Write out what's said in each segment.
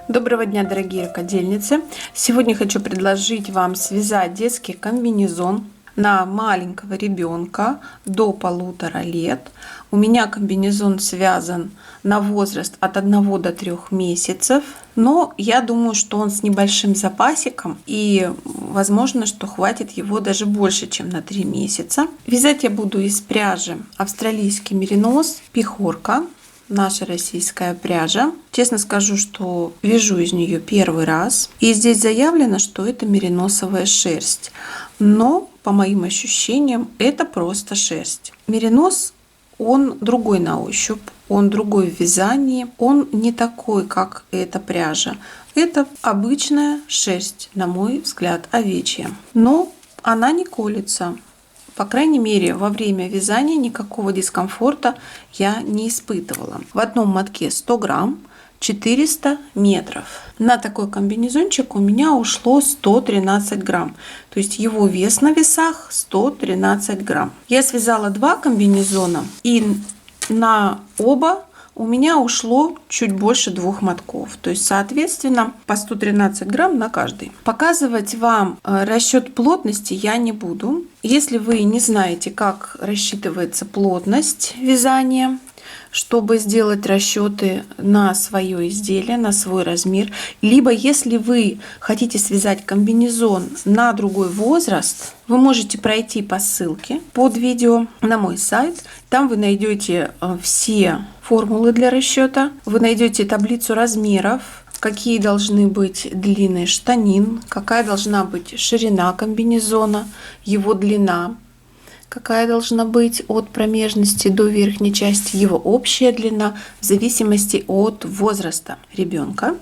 Доброго дня, дорогие рукодельницы! Сегодня хочу предложить вам связать детский комбинезон на маленького ребенка до 1,5 лет. У меня комбинезон связан на возраст от 1 до 3 месяцев, но я думаю, что он с небольшим запасиком и возможно, что хватит его даже больше, чем на 3 месяца. Вязать я буду из пряжи австралийский меринос, пехорка. Наша российская пряжа. Честно скажу, что вяжу из нее первый раз. И здесь заявлено, что это мериносовая шерсть. Но, по моим ощущениям, это просто шерсть. Меринос, он другой на ощупь, он другой в вязании. Он не такой, как эта пряжа. Это обычная шерсть, на мой взгляд, овечья. Но она не колется. По крайней мере, во время вязания никакого дискомфорта я не испытывала. В одном мотке 100 грамм, 400 метров. На такой комбинезончик у меня ушло 113 грамм. То есть его вес на весах 113 грамм. Я связала 2 комбинезона, и на оба у меня ушло чуть больше 2 мотков. То есть, соответственно, по 113 грамм на каждый. Показывать вам расчет плотности я не буду. Если вы не знаете, как рассчитывается плотность вязания, чтобы сделать расчеты на свое изделие, на свой размер, либо если вы хотите связать комбинезон на другой возраст, вы можете пройти по ссылке под видео на мой сайт. Там вы найдете все формулы для расчета, вы найдете таблицу размеров, какие должны быть длины штанин, какая должна быть ширина комбинезона, его длина, какая должна быть от промежности до верхней части, его общая длина в зависимости от возраста ребенка.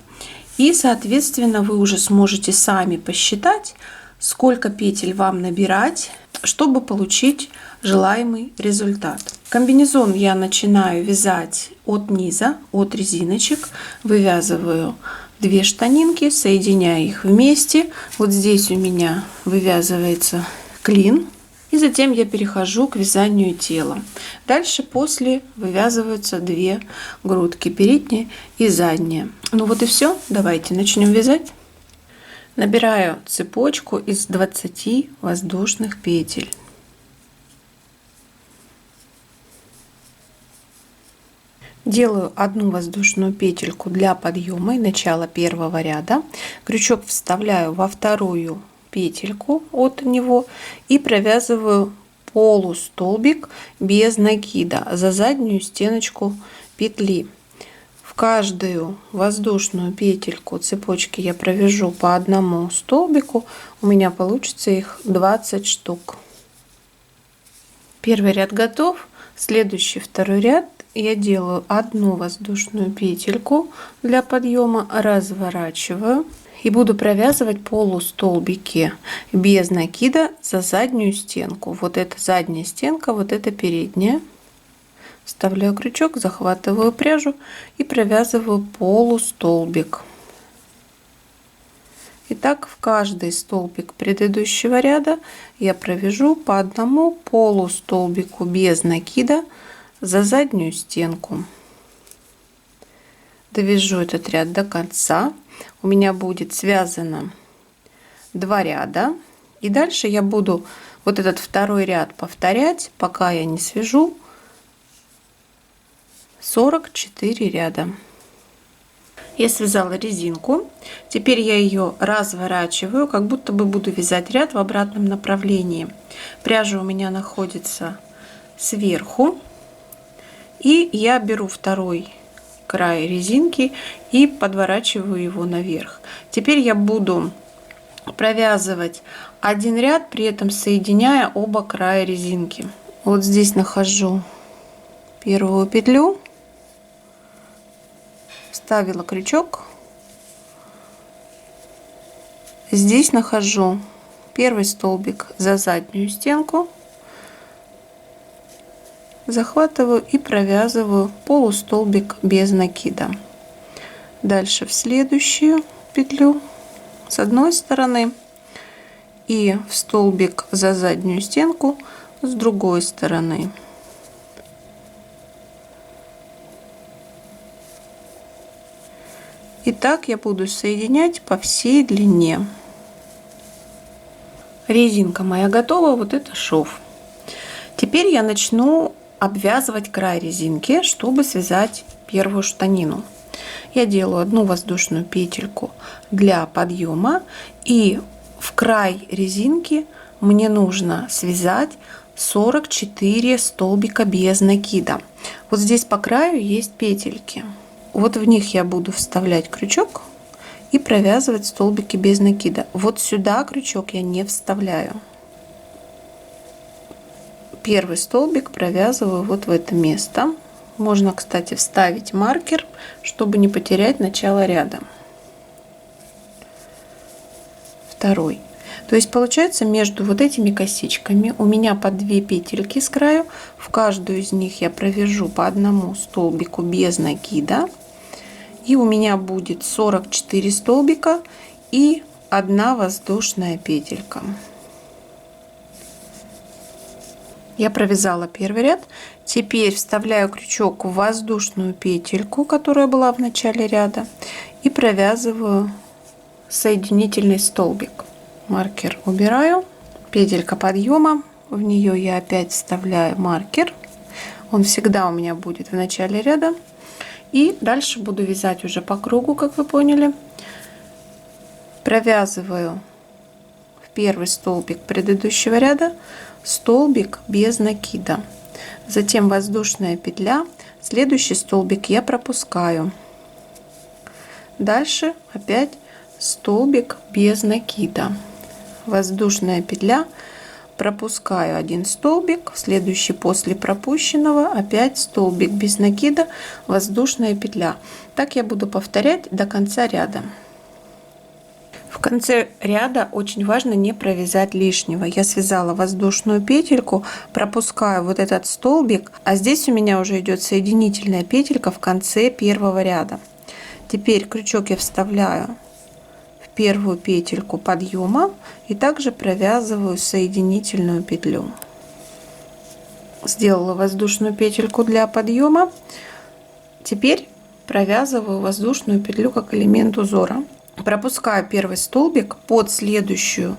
И, соответственно, вы уже сможете сами посчитать, сколько петель вам набирать, чтобы получить желаемый результат. Комбинезон я начинаю вязать от низа, от резиночек. Вывязываю 2 штанинки, соединяю их вместе. Вот здесь у меня вывязывается клин. И затем я перехожу к вязанию тела. Дальше после вывязываются 2 грудки, передняя и задняя. Ну вот и все. Давайте начнем вязать. Набираю цепочку из 20 воздушных петель. Делаю 1 воздушную петельку для подъема и начала первого ряда. Крючок вставляю во 2 петельку от него и провязываю полустолбик без накида за заднюю стеночку петли. В каждую воздушную петельку цепочки я провяжу по 1 столбику. У меня получится их 20 штук. Первый ряд готов. Следующий 2 ряд я делаю 1 воздушную петельку для подъема, разворачиваю и буду провязывать полустолбики без накида за заднюю стенку. Вот это задняя стенка, вот это передняя. Вставляю крючок, захватываю пряжу и провязываю полустолбик. Итак, в каждый столбик предыдущего ряда я провяжу по 1 полустолбику без накида за заднюю стенку. Довяжу этот ряд до конца. У меня будет связано 2 ряда. И дальше я буду вот этот 2 ряд повторять, пока я не свяжу 44 ряда. Я связала резинку. Теперь я ее разворачиваю, как будто бы буду вязать ряд в обратном направлении. Пряжа у меня находится сверху. И я беру 2 край резинки и подворачиваю его наверх. Теперь я буду провязывать 1 ряд, при этом соединяя оба края резинки. Вот здесь нахожу первую петлю, вставила крючок, здесь нахожу 1 столбик за заднюю стенку, захватываю и провязываю полустолбик без накида. Дальше в следующую петлю с одной стороны и в столбик за заднюю стенку с другой стороны. И так я буду соединять по всей длине. Резинка моя готова, вот это шов. Теперь я начну обвязывать край резинки, чтобы связать первую штанину. Я делаю одну воздушную петельку для подъема, и в край резинки мне нужно связать 44 столбика без накида. Вот здесь по краю есть петельки. Вот в них я буду вставлять крючок и провязывать столбики без накида. Вот сюда крючок я не вставляю. Первый столбик провязываю вот в это место. Можно, кстати, вставить маркер, чтобы не потерять начало ряда. Второй. То есть получается, между вот этими косичками у меня по 2 петельки с краю. В каждую из них я провяжу по одному столбику без накида. И у меня будет 44 столбика и 1 воздушная петелька. Я провязала первый ряд. Теперь вставляю крючок в воздушную петельку, которая была в начале ряда, и провязываю соединительный столбик. Маркер убираю. Петелька подъема. В нее я опять вставляю маркер. Он всегда у меня будет в начале ряда. И дальше буду вязать уже по кругу, как вы поняли. Провязываю в первый столбик предыдущего ряда столбик без накида. Затем воздушная петля. Следующий столбик я пропускаю. Дальше опять столбик без накида. Воздушная петля. Пропускаю 1 столбик, следующий после пропущенного опять столбик без накида, воздушная петля. Так я буду повторять до конца ряда. В конце ряда очень важно не провязать лишнего. Я связала воздушную петельку, пропускаю вот этот столбик, а здесь у меня уже идет соединительная петелька в конце первого ряда. Теперь крючок я вставляю в первую петельку подъема и также провязываю соединительную петлю. Сделала воздушную петельку для подъема. Теперь провязываю воздушную петлю как элемент узора. Пропускаю первый столбик, под следующую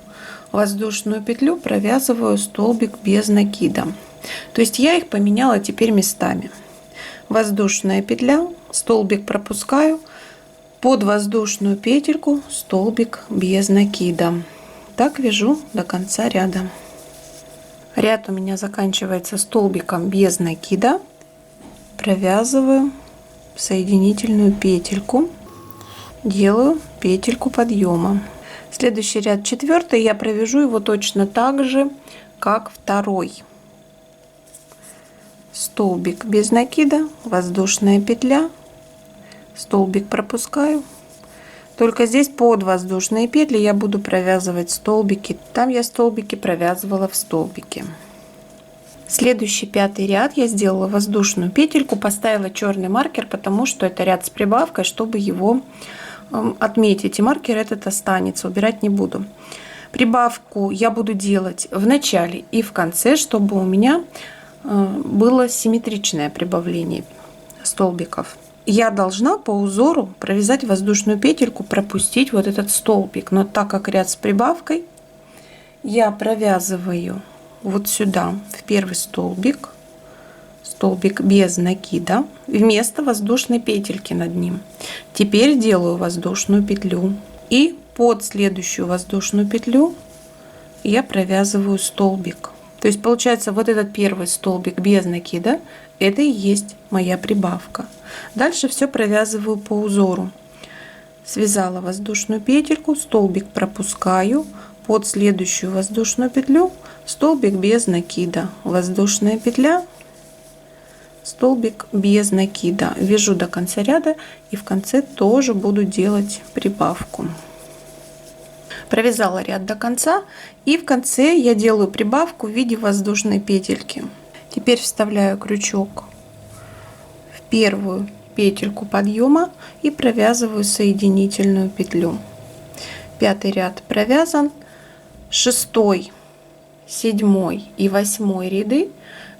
воздушную петлю провязываю столбик без накида. То есть я их поменяла теперь местами. Воздушная петля, столбик пропускаю, под воздушную петельку столбик без накида. Так вяжу до конца ряда. Ряд у меня заканчивается столбиком без накида. Провязываю соединительную петельку, делаю петельку подъема. Следующий ряд 4, я провяжу его точно так же, как второй. Столбик без накида, воздушная петля, столбик пропускаю. Только здесь под воздушные петли я буду провязывать столбики. Там я столбики провязывала в столбики. Следующий 5 ряд я сделала воздушную петельку, поставила черный маркер, потому что это ряд с прибавкой, чтобы его отметить. И маркер этот останется, убирать не буду. Прибавку я буду делать в начале и в конце, чтобы у меня было симметричное прибавление столбиков. Я должна по узору провязать воздушную петельку, пропустить вот этот столбик. Но так как ряд с прибавкой, я провязываю вот сюда в первый столбик, столбик без накида, вместо воздушной петельки над ним. Теперь делаю воздушную петлю, и под следующую воздушную петлю я провязываю столбик. То есть получается, вот этот первый столбик без накида, это и есть моя прибавка. Дальше все провязываю по узору. Связала воздушную петельку, столбик пропускаю, под следующую воздушную петлю столбик без накида, воздушная петля, столбик без накида. Вяжу до конца ряда и в конце тоже буду делать прибавку. Провязала ряд до конца, и в конце я делаю прибавку в виде воздушной петельки. Теперь вставляю крючок в первую петельку подъема и провязываю соединительную петлю. 5 ряд провязан. 6, 7 и 8 ряды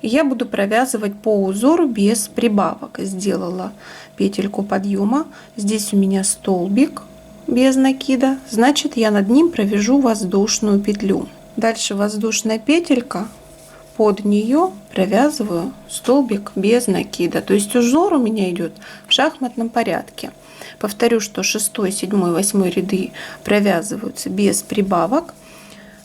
я буду провязывать по узору без прибавок. Сделала петельку подъема. Здесь у меня столбик без накида, значит я над ним провяжу воздушную петлю. Дальше воздушная петелька, под нее провязываю столбик без накида. То есть узор у меня идет в шахматном порядке. Повторю, что 6, 7, 8 ряды провязываются без прибавок.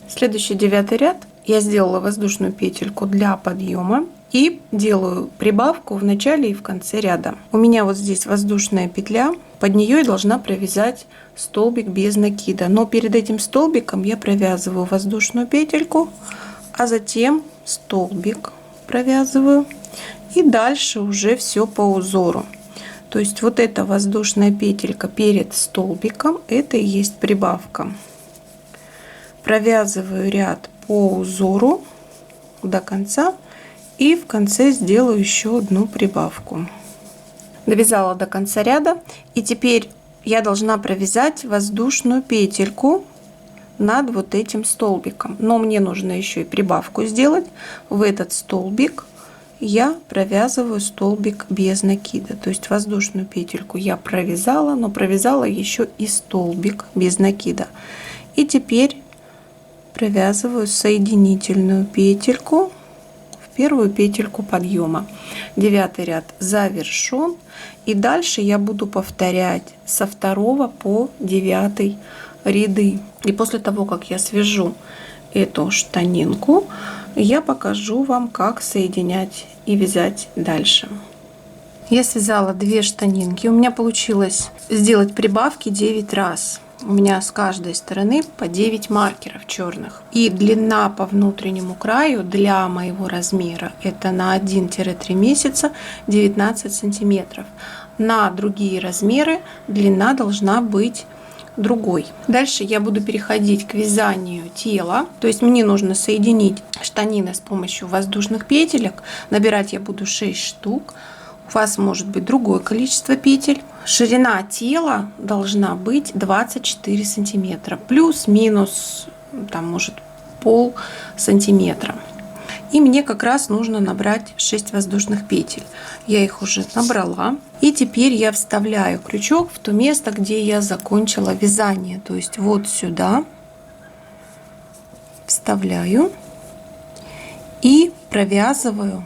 Следующий 9 ряд я сделала воздушную петельку для подъема и делаю прибавку в начале и в конце ряда. У меня вот здесь воздушная петля, под нее я должна провязать столбик без накида. Но перед этим столбиком я провязываю воздушную петельку, а затем столбик провязываю, и дальше уже все по узору. То есть вот эта воздушная петелька перед столбиком, это и есть прибавка. Провязываю ряд по узору до конца и в конце сделаю еще одну прибавку. Довязала до конца ряда, и теперь я должна провязать воздушную петельку над вот этим столбиком. Но мне нужно еще и прибавку сделать. В этот столбик я провязываю столбик без накида. То есть воздушную петельку я провязала, но провязала еще и столбик без накида. И теперь провязываю соединительную петельку в первую петельку подъема. 9 ряд завершен, и дальше я буду повторять со 2 по 9 ряды. И после того, как я свяжу эту штанинку, я покажу вам, как соединять и вязать дальше. Я связала 2 штанинки. У меня получилось сделать прибавки 9 раз. У меня с каждой стороны по 9 маркеров черных. И длина по внутреннему краю для моего размера это на 1-3 месяца 19 сантиметров. На другие размеры длина должна быть другой. Дальше я буду переходить к вязанию тела. То есть мне нужно соединить штанины с помощью воздушных петелек. Набирать я буду 6 штук. У вас может быть другое количество петель. Ширина тела должна быть 24 сантиметра. Плюс-минус, там может пол сантиметра. И мне как раз нужно набрать 6 воздушных петель. Я их уже набрала. И теперь я вставляю крючок в то место, где я закончила вязание. То есть вот сюда вставляю и провязываю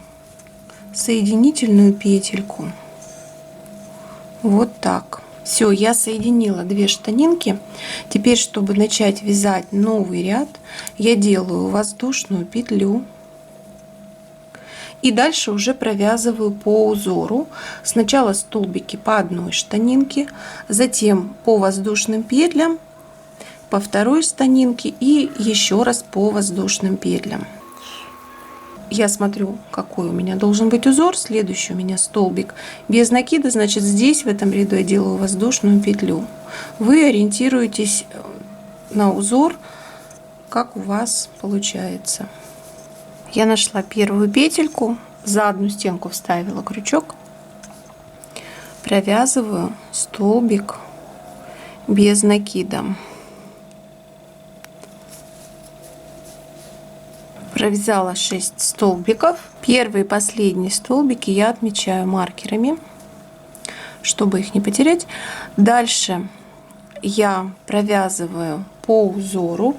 соединительную петельку. Вот так. Все, я соединила 2 штанинки. Теперь, чтобы начать вязать новый ряд, я делаю воздушную петлю. И дальше уже провязываю по узору. Сначала столбики по одной штанинке, затем по воздушным петлям, по второй штанинке и еще раз по воздушным петлям. Я смотрю, какой у меня должен быть узор. Следующий у меня столбик без накида, значит здесь в этом ряду я делаю воздушную петлю. Вы ориентируетесь на узор, как у вас получается. Я нашла первую петельку, за одну стенку вставила крючок, провязываю столбик без накида. Провязала 6 столбиков. Первый и последний столбики я отмечаю маркерами, чтобы их не потерять. Дальше я провязываю по узору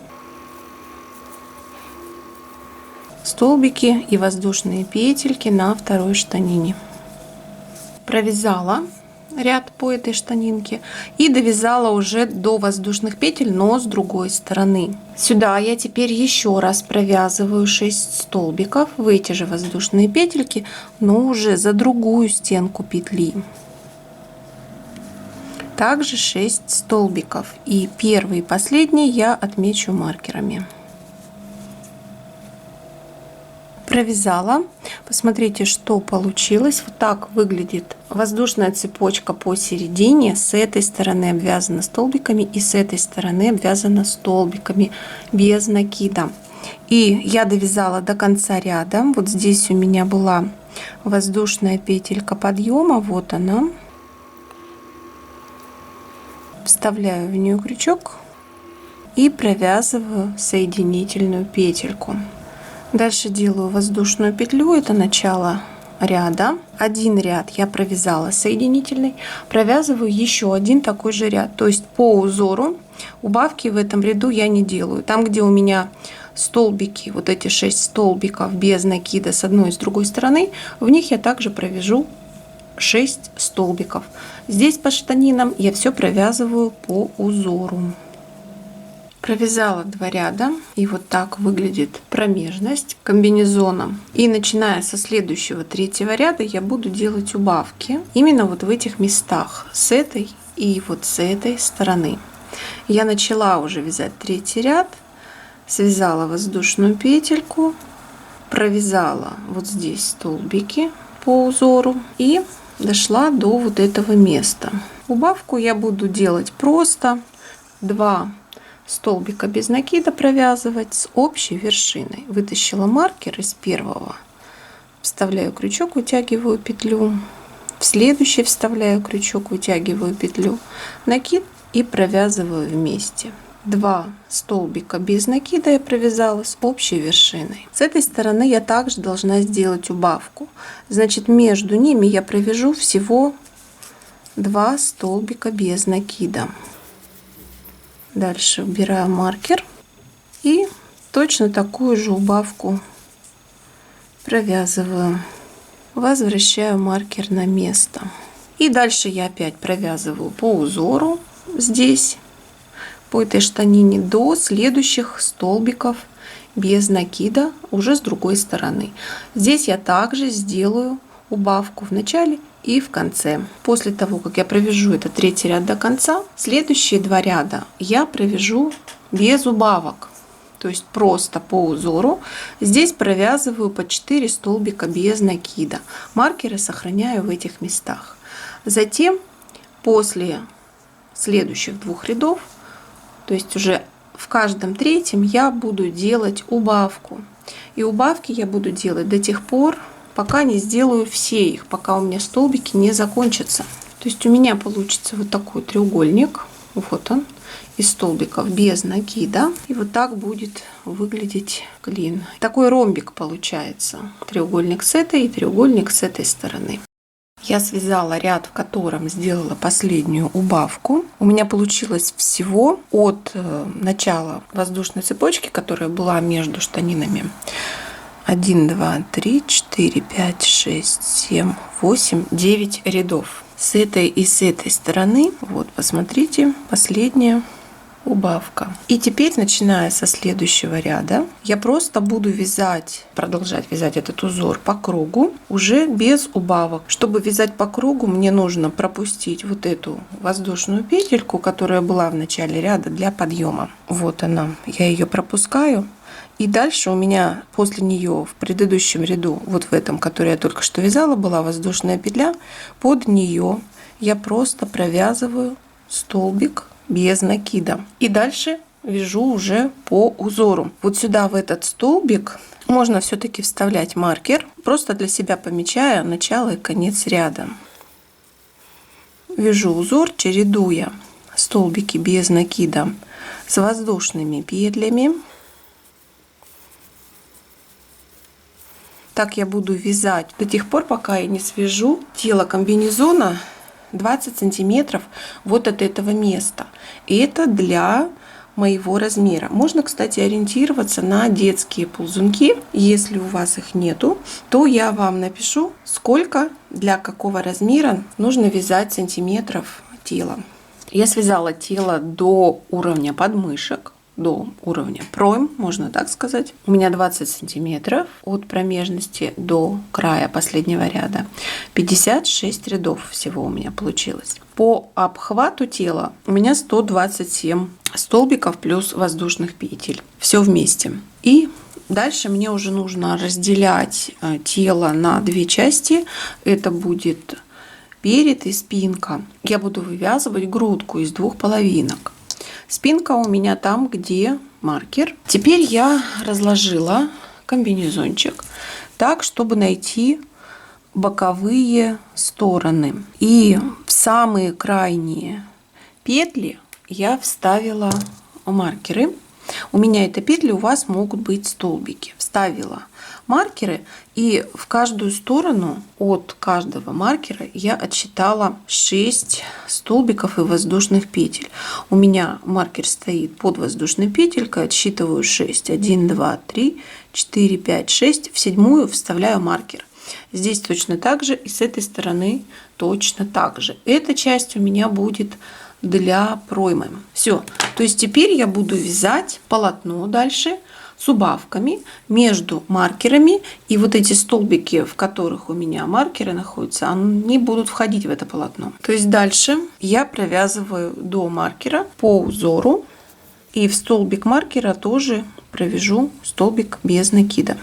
столбики и воздушные петельки на второй штанине. Провязала ряд по этой штанинке и довязала уже до воздушных петель, но с другой стороны. Сюда я теперь еще раз провязываю 6 столбиков в эти же воздушные петельки, но уже за другую стенку петли. Также 6 столбиков, и первый и последний я отмечу маркерами. Провязала. Посмотрите, что получилось. Вот так выглядит воздушная цепочка посередине. С этой стороны обвязана столбиками и с этой стороны обвязана столбиками без накида. И я довязала до конца ряда. Вот здесь у меня была воздушная петелька подъема. Вот она. Вставляю в нее крючок и провязываю соединительную петельку. Дальше делаю воздушную петлю, это начало ряда. Один ряд я провязала соединительный, провязываю еще один такой же ряд. То есть по узору убавки в этом ряду я не делаю. Там, где у меня столбики, вот эти 6 столбиков без накида с одной и с другой стороны, в них я также провяжу 6 столбиков. Здесь по штанинам я все провязываю по узору. Провязала 2 ряда, и вот так выглядит промежность комбинезона. И начиная со следующего 3-го ряда я буду делать убавки именно вот в этих местах, с этой и вот с этой стороны. Я начала уже вязать 3-й ряд, связала воздушную петельку, провязала вот здесь столбики по узору и дошла до вот этого места. Убавку я буду делать просто 2 столбика без накида провязывать с общей вершиной. Вытащила маркер из первого, вставляю крючок, вытягиваю петлю, в следующий вставляю крючок, вытягиваю петлю, накид и провязываю вместе. 2 столбика без накида я провязала с общей вершиной. С этой стороны я также должна сделать убавку. Значит, между ними я провяжу всего 2 столбика без накида. Дальше убираю маркер и точно такую же убавку провязываю. Возвращаю маркер на место. И дальше я опять провязываю по узору здесь, по этой штанине, до следующих столбиков без накида уже с другой стороны. Здесь я также сделаю убавку в начале и в конце. После того, как я провяжу этот 3-й ряд до конца, следующие 2 ряда я провяжу без убавок, то есть просто по узору. Здесь провязываю по 4 столбика без накида. Маркеры сохраняю в этих местах. Затем после следующих 2 рядов, то есть уже в каждом 3-м, я буду делать убавку. И убавки я буду делать до тех пор, пока не сделаю все их, пока у меня столбики не закончатся. То есть у меня получится вот такой треугольник, вот он, из столбиков без накида. И вот так будет выглядеть клин. Такой ромбик получается. Треугольник с этой и треугольник с этой стороны. Я связала ряд, в котором сделала последнюю убавку. У меня получилось всего от начала воздушной цепочки, которая была между штанинами, 1, 2, 3, 4, 5, 6, 7, 8, 9 рядов. С этой и с этой стороны, вот посмотрите, последняя убавка. И теперь, начиная со следующего ряда, я просто буду вязать, продолжать вязать этот узор по кругу, уже без убавок. Чтобы вязать по кругу, мне нужно пропустить вот эту воздушную петельку, которая была в начале ряда для подъема. Вот она, я ее пропускаю. И дальше у меня после нее в предыдущем ряду, вот в этом, который я только что вязала, была воздушная петля. Под нее я просто провязываю столбик без накида. И дальше вяжу уже по узору. Вот сюда, в этот столбик, можно все-таки вставлять маркер, просто для себя помечая начало и конец ряда. Вяжу узор, чередуя столбики без накида с воздушными петлями. Так я буду вязать до тех пор, пока я не свяжу тело комбинезона 20 сантиметров вот от этого места. И это для моего размера. Можно, кстати, ориентироваться на детские ползунки. Если у вас их нету, то я вам напишу, сколько для какого размера нужно вязать сантиметров тела. Я связала тело до уровня подмышек, до уровня пройм, можно так сказать. У меня 20 сантиметров от промежности до края последнего ряда. 56 рядов всего у меня получилось. По обхвату тела у меня 127 столбиков плюс воздушных петель. Все вместе. И дальше мне уже нужно разделять тело на 2 части. Это будет перед и спинка. Я буду вывязывать грудку из 2 половинок. Спинка у меня там, где маркер. Теперь я разложила комбинезончик так, чтобы найти боковые стороны. И в самые крайние петли я вставила маркеры. У меня это петли, у вас могут быть столбики. Вставила маркеры, и в каждую сторону от каждого маркера я отсчитала 6 столбиков и воздушных петель. У меня маркер стоит под воздушной петелькой, отсчитываю 6. 1, 2, 3, 4, 5, 6. В седьмую вставляю маркер. Здесь точно так же, и с этой стороны точно так же. Эта часть у меня будет для проймы. Все. То есть теперь я буду вязать полотно дальше с убавками между маркерами, и вот эти столбики, в которых у меня маркеры находятся, они будут входить в это полотно. То есть дальше я провязываю до маркера по узору, и в столбик маркера тоже провяжу столбик без накида.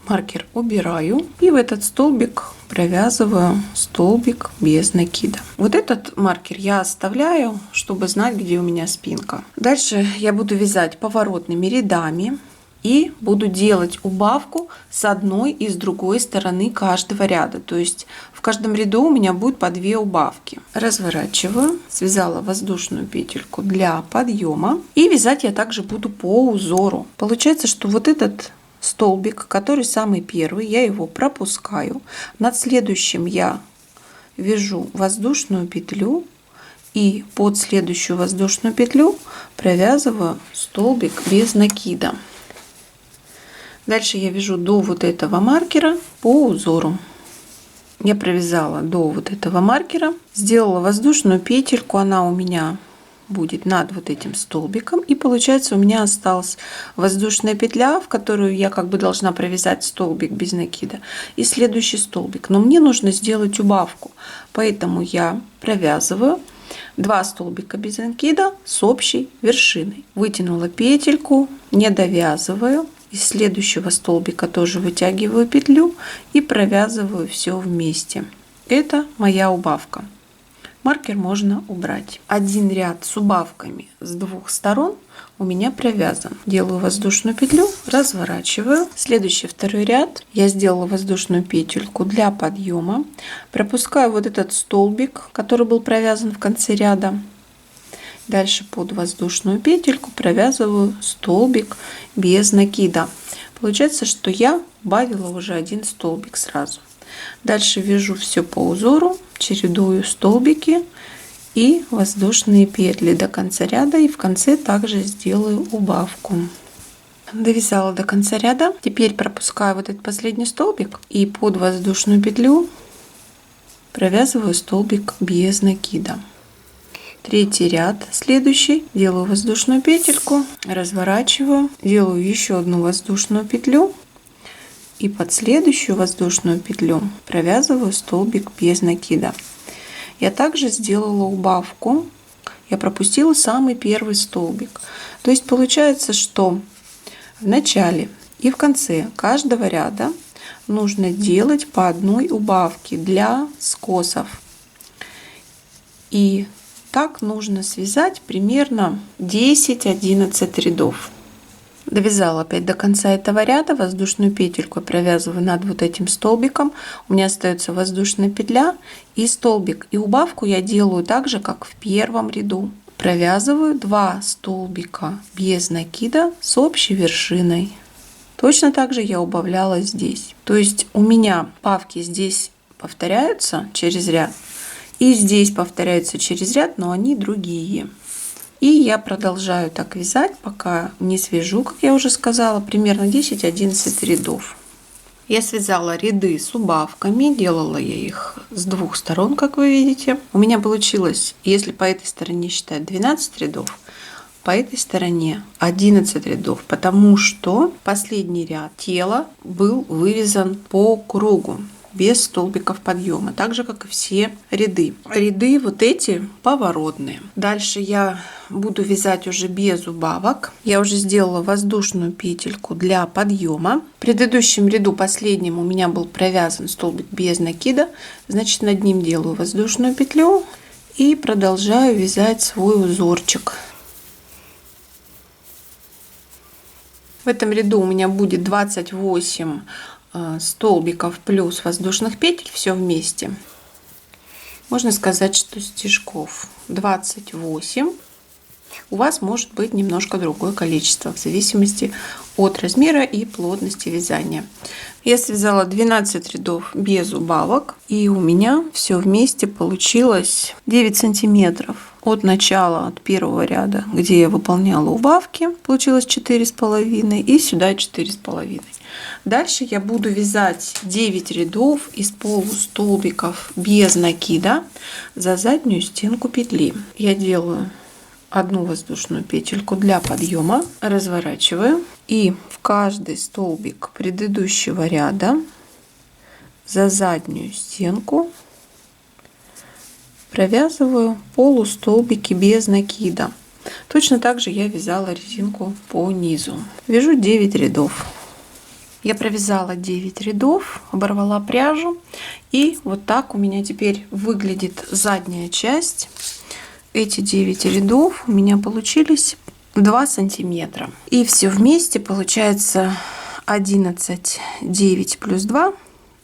Маркер убираю, и в этот столбик провязываю столбик без накида. Вот этот маркер я оставляю, чтобы знать, где у меня спинка. Дальше я буду вязать поворотными рядами и буду делать убавку с одной и с другой стороны каждого ряда. То есть в каждом ряду у меня будет по 2 убавки. Разворачиваю, связала воздушную петельку для подъема, и вязать я также буду по узору. Получается, что вот этот столбик, который самый первый, я его пропускаю. Над следующим я вяжу воздушную петлю, и под следующую воздушную петлю провязываю столбик без накида. Дальше я вяжу до вот этого маркера по узору. Я провязала до вот этого маркера, сделала воздушную петельку, она у меня будет над вот этим столбиком, и получается у меня осталась воздушная петля, в которую я как бы должна провязать столбик без накида, и следующий столбик. Но мне нужно сделать убавку, поэтому я провязываю 2 столбика без накида с общей вершиной. Вытянула петельку, не довязываю, из следующего столбика тоже вытягиваю петлю и провязываю все вместе. Это моя убавка. Маркер можно убрать. Один ряд с убавками с 2 сторон у меня провязан. Делаю воздушную петлю, разворачиваю. Следующий второй ряд я сделала воздушную петельку для подъема. Пропускаю вот этот столбик, который был провязан в конце ряда. Дальше под воздушную петельку провязываю столбик без накида. Получается, что я убавила уже 1 столбик сразу. Дальше вяжу все по узору, чередую столбики и воздушные петли до конца ряда, и в конце также сделаю убавку. Довязала до конца ряда. Теперь пропускаю вот этот последний столбик и под воздушную петлю провязываю столбик без накида. Третий ряд следующий, делаю воздушную петельку, разворачиваю, делаю еще одну воздушную петлю, и под следующую воздушную петлю провязываю столбик без накида. Я также сделала убавку, я пропустила самый первый столбик. То есть получается, что в начале и в конце каждого ряда нужно делать по одной убавке для скосов. И так нужно связать примерно 10-11 рядов. Довязала опять до конца этого ряда, воздушную петельку провязываю над вот этим столбиком, у меня остается воздушная петля и столбик, и убавку я делаю так же, как в первом ряду. Провязываю 2 столбика без накида с общей вершиной. Точно так же я убавляла здесь. То есть у меня убавки здесь повторяются через ряд, и здесь повторяются через ряд, но они другие. И я продолжаю так вязать, пока не свяжу, как я уже сказала, примерно 10-11 рядов. Я связала ряды с убавками, делала я их с 2 сторон, как вы видите. У меня получилось, если по этой стороне считать 12 рядов, по этой стороне 11 рядов, потому что последний ряд тела был вывязан по кругу, без столбиков подъема, так же как и все ряды. Ряды вот эти поворотные. Дальше я буду вязать уже без убавок. Я уже сделала воздушную петельку для подъема. В предыдущем ряду, последнем, у меня был провязан столбик без накида, значит, над ним делаю воздушную петлю и продолжаю вязать свой узорчик. В этом ряду у меня будет 28 столбиков плюс воздушных петель, все вместе. Можно сказать, что стежков 28. У вас может быть немножко другое количество в зависимости от размера и плотности вязания. Я связала 12 рядов без убавок, и у меня все вместе получилось 9 сантиметров. От начала, от первого ряда, где я выполняла убавки, получилось 4,5, и сюда 4,5. Дальше я буду вязать 9 рядов из полустолбиков без накида за заднюю стенку петли. Я делаю одну воздушную петельку для подъема, разворачиваю, и в каждый столбик предыдущего ряда за заднюю стенку провязываю полустолбики без накида. Точно так же я вязала резинку по низу. Вяжу 9 рядов. Я провязала 9 рядов, оборвала пряжу, и вот так у меня теперь выглядит задняя часть. Эти 9 рядов у меня получились 2 сантиметра. И все вместе получается 11, 9 плюс 2,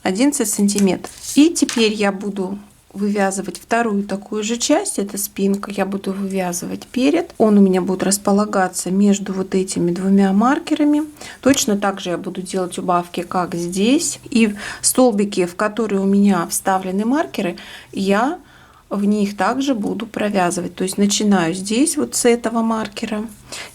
11 сантиметров. И теперь я буду вывязывать вторую такую же часть, это спинка, я буду вывязывать перед. Он у меня будет располагаться между вот этими двумя маркерами. Точно так же я буду делать убавки, как здесь. И столбики, в которые у меня вставлены маркеры, я в них также буду провязывать. То есть начинаю здесь вот с этого маркера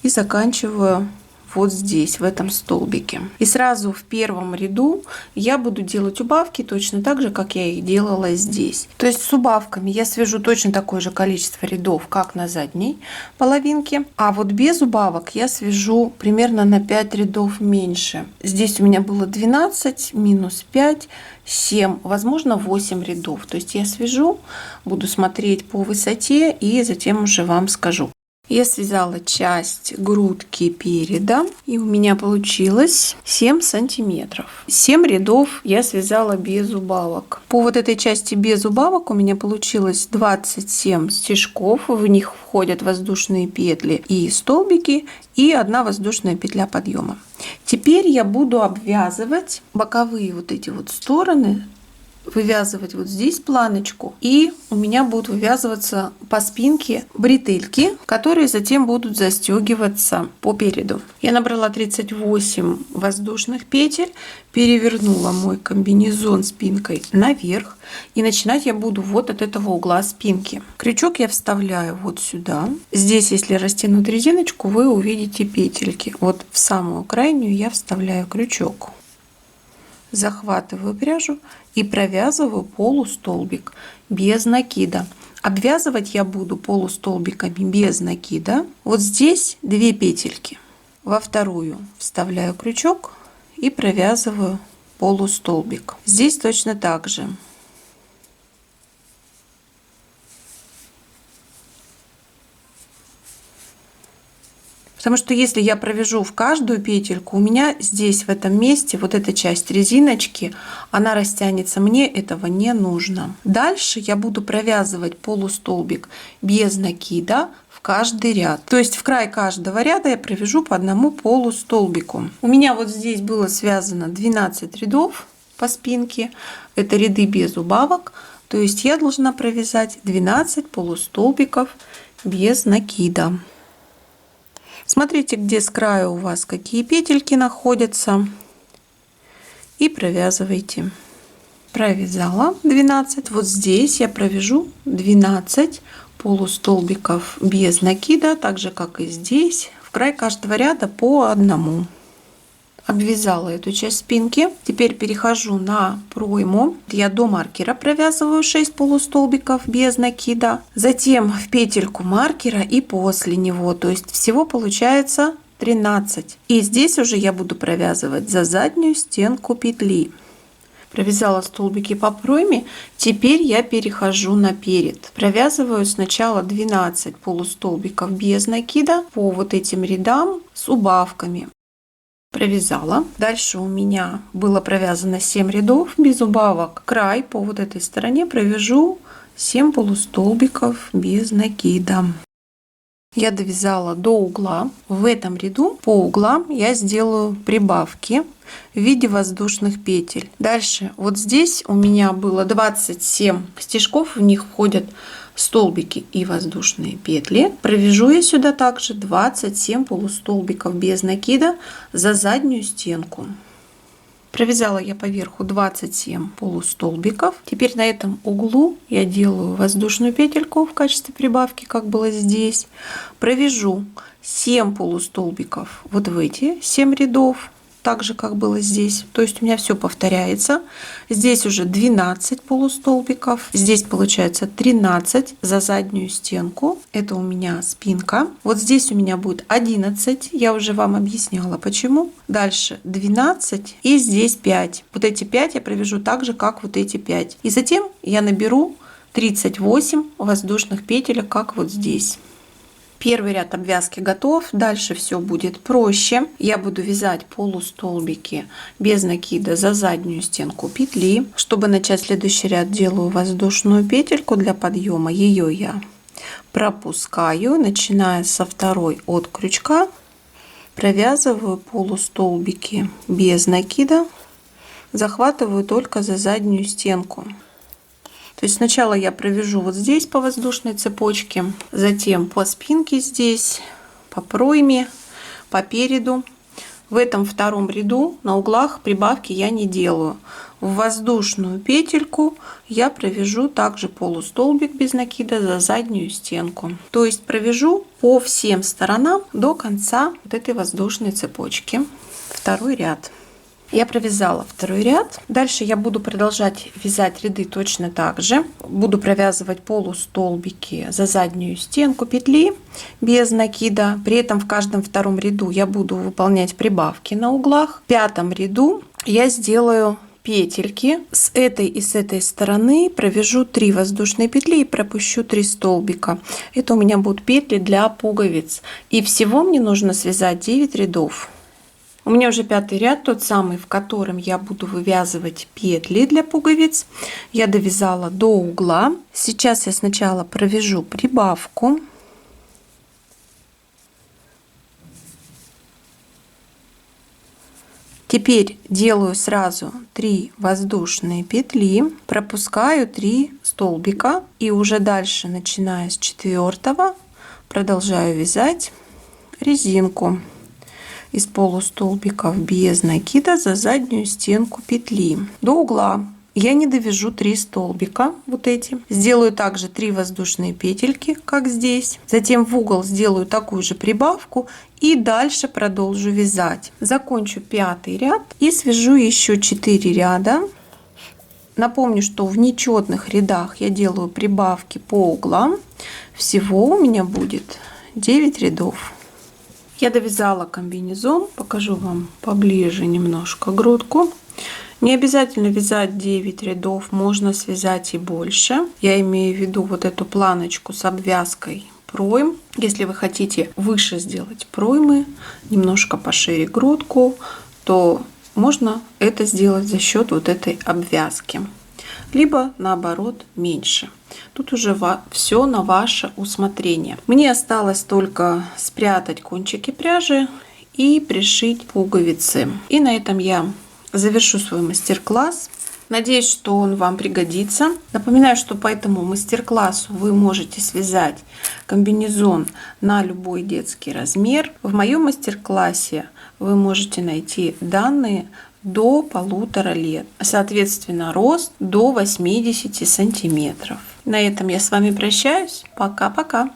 и заканчиваю вот здесь, в этом столбике. И сразу в первом ряду я буду делать убавки точно так же, как я их делала здесь. То есть с убавками я свяжу точно такое же количество рядов, как на задней половинке. А вот без убавок я свяжу примерно на 5 рядов меньше. Здесь у меня было 12 минус 5, 7, возможно 8 рядов. То есть я свяжу, буду смотреть по высоте и затем уже вам скажу. Я связала часть грудки переда, и у меня получилось 7 сантиметров. 7 рядов я связала без убавок. По вот этой части без убавок у меня получилось 27 стежков. В них входят воздушные петли и столбики, и 1 воздушная петля подъема. Теперь я буду обвязывать боковые вот эти вот стороны, вывязывать вот здесь планочку, и у меня будут вывязываться по спинке бретельки, которые затем будут застегиваться по переду. Я набрала 38 воздушных петель, перевернула мой комбинезон спинкой наверх, и начинать я буду вот от этого угла спинки. Крючок я вставляю вот сюда. Здесь, если растянуть резиночку, вы увидите петельки. Вот в самую крайнюю я вставляю крючок. Захватываю пряжу и провязываю полустолбик без накида. Обвязывать я буду полустолбиками без накида. Вот здесь 2 петельки. Во вторую вставляю крючок и провязываю полустолбик. Здесь точно так же. Потому что если я провяжу в каждую петельку, у меня здесь в этом месте вот эта часть резиночки, она растянется, мне этого не нужно. Дальше я буду провязывать полустолбик без накида в каждый ряд. То есть в край каждого ряда я провяжу по одному полустолбику. У меня вот здесь было связано 12 рядов по спинке. Это ряды без убавок. То есть я должна провязать 12 полустолбиков без накида. Смотрите, где с края у вас какие петельки находятся, и провязывайте. Провязала 12. Вот здесь я провяжу 12 полустолбиков без накида, так же как и здесь, в край каждого ряда по одному. Обвязала эту часть спинки. Теперь перехожу на пройму. Я до маркера провязываю 6 полустолбиков без накида, затем в петельку маркера и после него. То есть всего получается 13. И здесь уже я буду провязывать за заднюю стенку петли. Провязала столбики по пройме. Теперь я перехожу на перед. Провязываю сначала 12 полустолбиков без накида по вот этим рядам с убавками. Провязала. Дальше у меня было провязано 7 рядов без убавок. Край по вот этой стороне провяжу 7 полустолбиков без накида. Я довязала до угла. В этом ряду по углам я сделаю прибавки в виде воздушных петель. Дальше вот здесь у меня было 27 стежков, в них входят столбики и воздушные петли. Провяжу я сюда также 27 полустолбиков без накида за заднюю стенку. Провязала я поверху 27 полустолбиков. Теперь на этом углу я делаю воздушную петельку в качестве прибавки, как было здесь. Провяжу 7 полустолбиков вот в эти 7 рядов, так же как было здесь. То есть у меня все повторяется. Здесь уже 12 полустолбиков, здесь получается 13 за заднюю стенку. Это у меня спинка. Вот здесь у меня будет 11, я уже вам объясняла почему. Дальше 12 и здесь 5. Вот эти 5 я провяжу так же, как вот эти 5. И затем я наберу 38 воздушных петелек, как вот здесь. Первый ряд обвязки готов. Дальше все будет проще. Я буду вязать полустолбики без накида за заднюю стенку петли. Чтобы начать следующий ряд, делаю воздушную петельку для подъема. Ее я пропускаю, начиная со второй от крючка. Провязываю полустолбики без накида. Захватываю только за заднюю стенку. То есть сначала я провяжу вот здесь по воздушной цепочке, затем по спинке здесь, по пройме, по переду. В этом втором ряду на углах прибавки я не делаю. В воздушную петельку я провяжу также полустолбик без накида за заднюю стенку. То есть провяжу по всем сторонам до конца вот этой воздушной цепочки. Второй ряд. Я провязала второй ряд. Дальше я буду продолжать вязать ряды точно так же. Буду провязывать полустолбики за заднюю стенку петли без накида. При этом в каждом втором ряду я буду выполнять прибавки на углах. В пятом ряду я сделаю петельки. С этой и с этой стороны провяжу 3 воздушные петли и пропущу 3 столбика. Это у меня будут петли для пуговиц. И всего мне нужно связать 9 рядов. У меня уже пятый ряд, тот самый, в котором я буду вывязывать петли для пуговиц. Я довязала до угла. Сейчас я сначала провяжу прибавку. Теперь делаю сразу 3 воздушные петли, пропускаю 3 столбика и уже дальше, начиная с 4-го, продолжаю вязать резинку из полустолбиков без накида за заднюю стенку петли до угла. Я не довяжу 3 столбика вот эти. Сделаю также 3 воздушные петельки, как здесь. Затем в угол сделаю такую же прибавку и дальше продолжу вязать. Закончу пятый ряд и свяжу еще 4 ряда. Напомню, что в нечетных рядах я делаю прибавки по углам. Всего у меня будет 9 рядов. Я довязала комбинезон, покажу вам поближе немножко грудку. Не обязательно вязать 9 рядов, можно связать и больше. Я имею в виду вот эту планочку с обвязкой пройм. Если вы хотите выше сделать проймы, немножко пошире грудку, то можно это сделать за счет вот этой обвязки. Либо наоборот меньше. Тут уже все на ваше усмотрение. Мне осталось только спрятать кончики пряжи и пришить пуговицы. И на этом я завершу свой мастер-класс. Надеюсь, что он вам пригодится. Напоминаю, что по этому мастер-классу вы можете связать комбинезон на любой детский размер. В моем мастер-классе вы можете найти данные до 1,5 лет. Соответственно, рост до 80 сантиметров. На этом я с вами прощаюсь. Пока-пока.